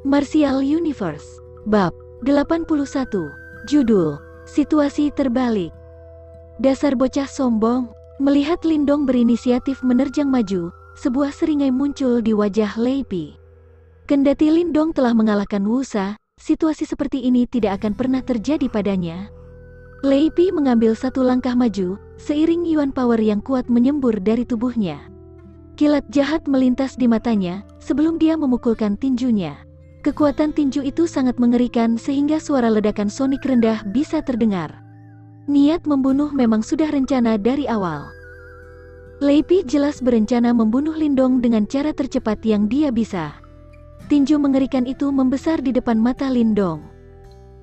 Martial Universe. Bab 81. Judul, Situasi Terbalik. Dasar bocah sombong. Melihat Lindong berinisiatif menerjang maju, sebuah seringai muncul di wajah Lei Pi. Kendati Lindong telah mengalahkan Wusa, situasi seperti ini tidak akan pernah terjadi padanya. Lei Pi mengambil satu langkah maju, seiring Yuan Power yang kuat menyembur dari tubuhnya. Kilat jahat melintas di matanya, sebelum dia memukulkan tinjunya. Kekuatan tinju itu sangat mengerikan sehingga suara ledakan sonik rendah bisa terdengar. Niat membunuh memang sudah rencana dari awal. Lei Pi jelas berencana membunuh Lindong dengan cara tercepat yang dia bisa. Tinju mengerikan itu membesar di depan mata Lindong.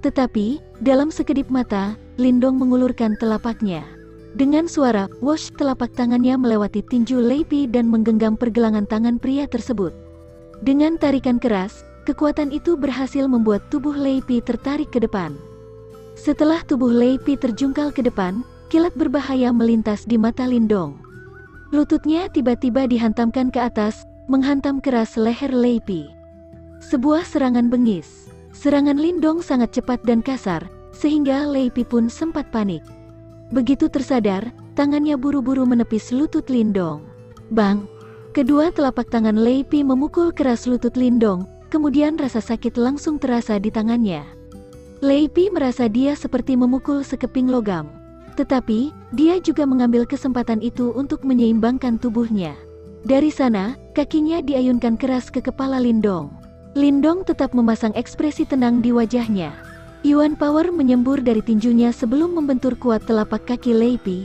Tetapi, dalam sekedip mata, Lindong mengulurkan telapaknya. Dengan suara "wosh", telapak tangannya melewati tinju Lei Pi dan menggenggam pergelangan tangan pria tersebut. Dengan tarikan keras, kekuatan itu berhasil membuat tubuh Lei Pi tertarik ke depan. Setelah tubuh Lei Pi terjungkal ke depan, kilat berbahaya melintas di mata Lindong. Lututnya tiba-tiba dihantamkan ke atas, menghantam keras leher Lei Pi. Sebuah serangan bengis. Serangan Lindong sangat cepat dan kasar, sehingga Lei Pi pun sempat panik. Begitu tersadar, tangannya buru-buru menepis lutut Lindong. Bang! Kedua telapak tangan Lei Pi memukul keras lutut Lindong, kemudian rasa sakit langsung terasa di tangannya. Lei Pi merasa dia seperti memukul sekeping logam. Tetapi, dia juga mengambil kesempatan itu untuk menyeimbangkan tubuhnya. Dari sana, kakinya diayunkan keras ke kepala Lindong. Lindong tetap memasang ekspresi tenang di wajahnya. Yuan Power menyembur dari tinjunya sebelum membentur kuat telapak kaki Lei Pi.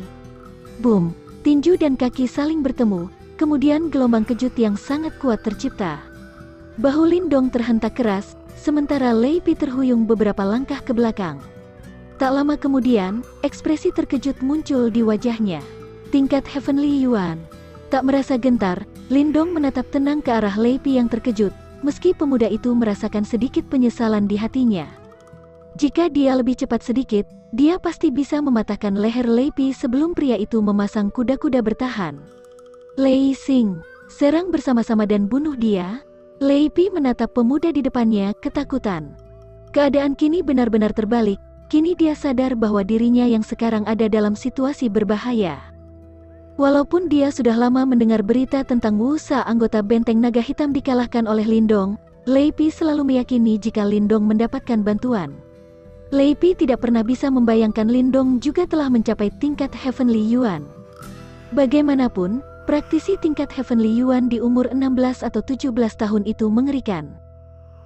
Boom! Tinju dan kaki saling bertemu, kemudian gelombang kejut yang sangat kuat tercipta. Bahu Lindong terhentak keras, sementara Lei Pi terhuyung beberapa langkah ke belakang. Tak lama kemudian, ekspresi terkejut muncul di wajahnya. Tingkat Heavenly Yuan. Tak merasa gentar, Lindong menatap tenang ke arah Lei Pi yang terkejut, meski pemuda itu merasakan sedikit penyesalan di hatinya. Jika dia lebih cepat sedikit, dia pasti bisa mematahkan leher Lei Pi sebelum pria itu memasang kuda-kuda bertahan. Lei Xing, serang bersama-sama dan bunuh dia. Lei Pi menatap pemuda di depannya, ketakutan. Keadaan kini benar-benar terbalik, kini dia sadar bahwa dirinya yang sekarang ada dalam situasi berbahaya. Walaupun dia sudah lama mendengar berita tentang Wusa anggota benteng naga hitam dikalahkan oleh Lindong, Lei Pi selalu meyakini jika Lindong mendapatkan bantuan. Lei Pi tidak pernah bisa membayangkan Lindong juga telah mencapai tingkat Heavenly Yuan. Bagaimanapun, praktisi tingkat Heavenly Yuan di umur 16 atau 17 tahun itu mengerikan.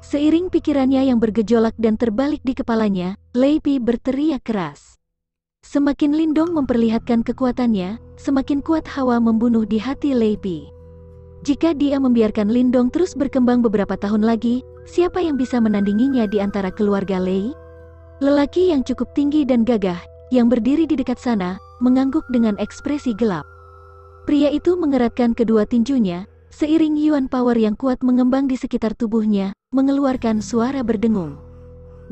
Seiring pikirannya yang bergejolak dan terbalik di kepalanya, Lei Pi berteriak keras. Semakin Lindong memperlihatkan kekuatannya, semakin kuat hawa membunuh di hati Lei Pi. Jika dia membiarkan Lindong terus berkembang beberapa tahun lagi, siapa yang bisa menandinginya di antara keluarga Lei? Lelaki yang cukup tinggi dan gagah, yang berdiri di dekat sana, mengangguk dengan ekspresi gelap. Pria itu mengeratkan kedua tinjunya, seiring Yuan Power yang kuat mengembang di sekitar tubuhnya, mengeluarkan suara berdengung.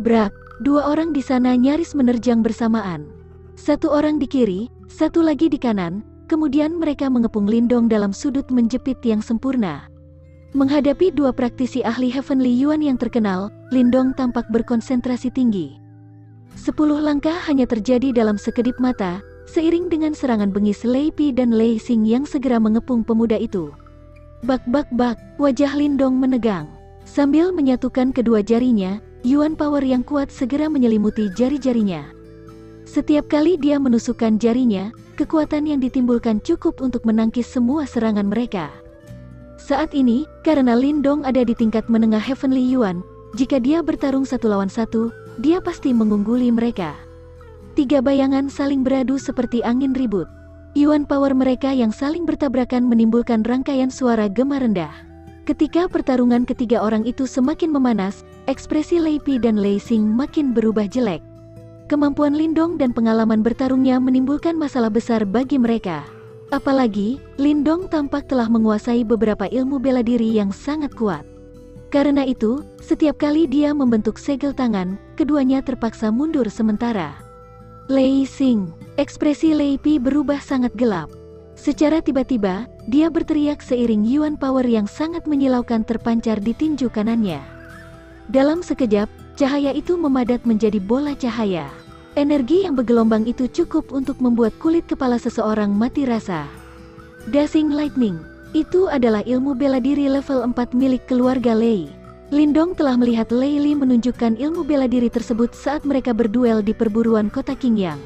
Brak! Dua orang di sana nyaris menerjang bersamaan. Satu orang di kiri, satu lagi di kanan, kemudian mereka mengepung Lindong dalam sudut menjepit yang sempurna. Menghadapi dua praktisi ahli Heavenly Yuan yang terkenal, Lindong tampak berkonsentrasi tinggi. 10 langkah hanya terjadi dalam sekedip mata, seiring dengan serangan bengis Lei Pi dan Lei Xing yang segera mengepung pemuda itu. Bak-bak-bak, wajah Lindong menegang. Sambil menyatukan kedua jarinya, Yuan Power yang kuat segera menyelimuti jari-jarinya. Setiap kali dia menusukkan jarinya, kekuatan yang ditimbulkan cukup untuk menangkis semua serangan mereka. Saat ini, karena Lindong ada di tingkat menengah Heavenly Yuan, jika dia bertarung satu lawan satu, dia pasti mengungguli mereka. Tiga bayangan saling beradu seperti angin ribut. Yuan Power mereka yang saling bertabrakan menimbulkan rangkaian suara gema rendah. Ketika pertarungan ketiga orang itu semakin memanas, ekspresi Lei Pi dan Lei Xing makin berubah jelek. Kemampuan Lindong dan pengalaman bertarungnya menimbulkan masalah besar bagi mereka. Apalagi, Lindong tampak telah menguasai beberapa ilmu bela diri yang sangat kuat. Karena itu, setiap kali dia membentuk segel tangan, keduanya terpaksa mundur sementara. Lei Xing, ekspresi Lei Pi berubah sangat gelap. Secara tiba-tiba, dia berteriak seiring Yuan Power yang sangat menyilaukan terpancar di tinju kanannya. Dalam sekejap, cahaya itu memadat menjadi bola cahaya. Energi yang bergelombang itu cukup untuk membuat kulit kepala seseorang mati rasa. Dashing Lightning, itu adalah ilmu bela diri level 4 milik keluarga Lei. Lindong telah melihat Lei Li menunjukkan ilmu bela diri tersebut saat mereka berduel di perburuan kota Qingyang.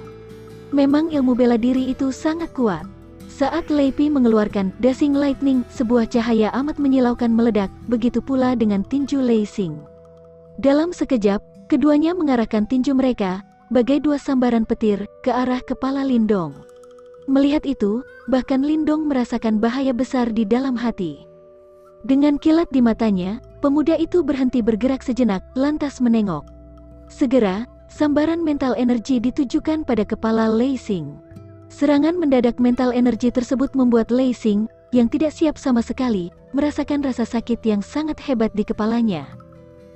Memang ilmu bela diri itu sangat kuat. Saat Lei Pi mengeluarkan Dashing Lightning, sebuah cahaya amat menyilaukan meledak, begitu pula dengan tinju Lei Xing. Dalam sekejap, keduanya mengarahkan tinju mereka, bagai dua sambaran petir, ke arah kepala Lindong. Melihat itu, bahkan Lindong merasakan bahaya besar di dalam hati. Dengan kilat di matanya, pemuda itu berhenti bergerak sejenak, lantas menengok. Segera, sambaran mental energi ditujukan pada kepala Lei Xing. Serangan mendadak mental energi tersebut membuat Lei Xing, yang tidak siap sama sekali, merasakan rasa sakit yang sangat hebat di kepalanya.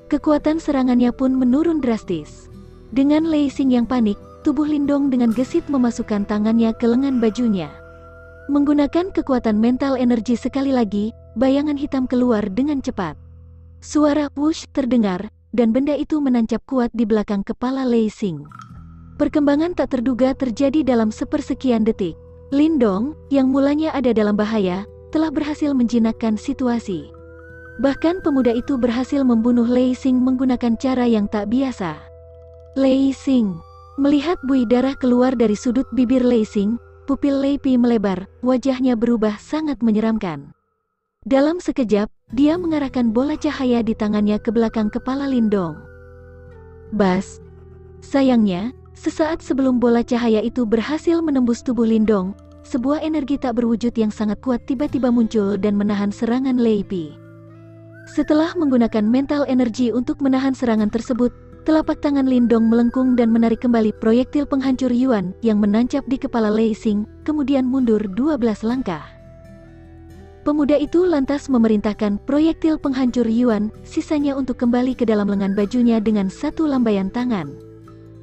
Kekuatan serangannya pun menurun drastis. Dengan Lei Xing yang panik, tubuh Lindong dengan gesit memasukkan tangannya ke lengan bajunya. Menggunakan kekuatan mental energi sekali lagi, bayangan hitam keluar dengan cepat. Suara whoosh terdengar, dan benda itu menancap kuat di belakang kepala Lei Xing. Perkembangan tak terduga terjadi dalam sepersekian detik. Lindong, yang mulanya ada dalam bahaya, telah berhasil menjinakkan situasi. Bahkan pemuda itu berhasil membunuh Lei Xing menggunakan cara yang tak biasa. Lei Xing melihat buih darah keluar dari sudut bibir Lei Xing, pupil Lei Pi melebar, wajahnya berubah sangat menyeramkan. Dalam sekejap, dia mengarahkan bola cahaya di tangannya ke belakang kepala Lindong. Bas! Sayangnya, sesaat sebelum bola cahaya itu berhasil menembus tubuh Lindong, sebuah energi tak berwujud yang sangat kuat tiba-tiba muncul dan menahan serangan Lei Pi. Setelah menggunakan mental energi untuk menahan serangan tersebut, telapak tangan Lindong melengkung dan menarik kembali proyektil penghancur Yuan yang menancap di kepala Lei Xing, kemudian mundur 12 langkah. Pemuda itu lantas memerintahkan proyektil penghancur Yuan, sisanya untuk kembali ke dalam lengan bajunya dengan satu lambaian tangan.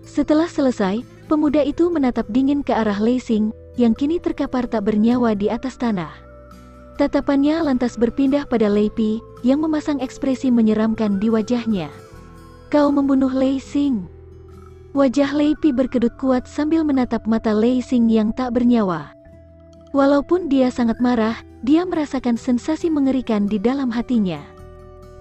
Setelah selesai, pemuda itu menatap dingin ke arah Lei Xing, yang kini terkapar tak bernyawa di atas tanah. Tatapannya lantas berpindah pada Lei Pi, yang memasang ekspresi menyeramkan di wajahnya. Kau membunuh Lei Xing. Wajah Lei Pi berkedut kuat sambil menatap mata Lei Xing yang tak bernyawa. Walaupun dia sangat marah, dia merasakan sensasi mengerikan di dalam hatinya.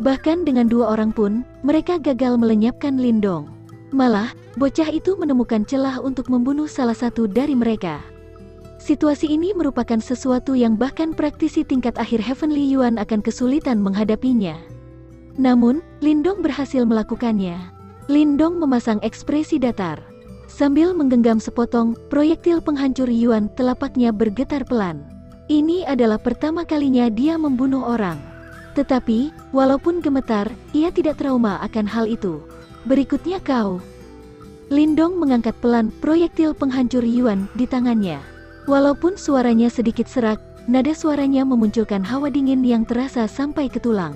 Bahkan dengan dua orang pun, mereka gagal melenyapkan Lindong. Malah, bocah itu menemukan celah untuk membunuh salah satu dari mereka. Situasi ini merupakan sesuatu yang bahkan praktisi tingkat akhir Heavenly Yuan akan kesulitan menghadapinya. Namun, Lindong berhasil melakukannya. Lindong memasang ekspresi datar. Sambil menggenggam sepotong proyektil penghancur Yuan, telapaknya bergetar pelan. Ini adalah pertama kalinya dia membunuh orang. Tetapi, walaupun gemetar, ia tidak trauma akan hal itu. Berikutnya kau. Lindong mengangkat pelan proyektil penghancur Yuan di tangannya. Walaupun suaranya sedikit serak, nada suaranya memunculkan hawa dingin yang terasa sampai ke tulang.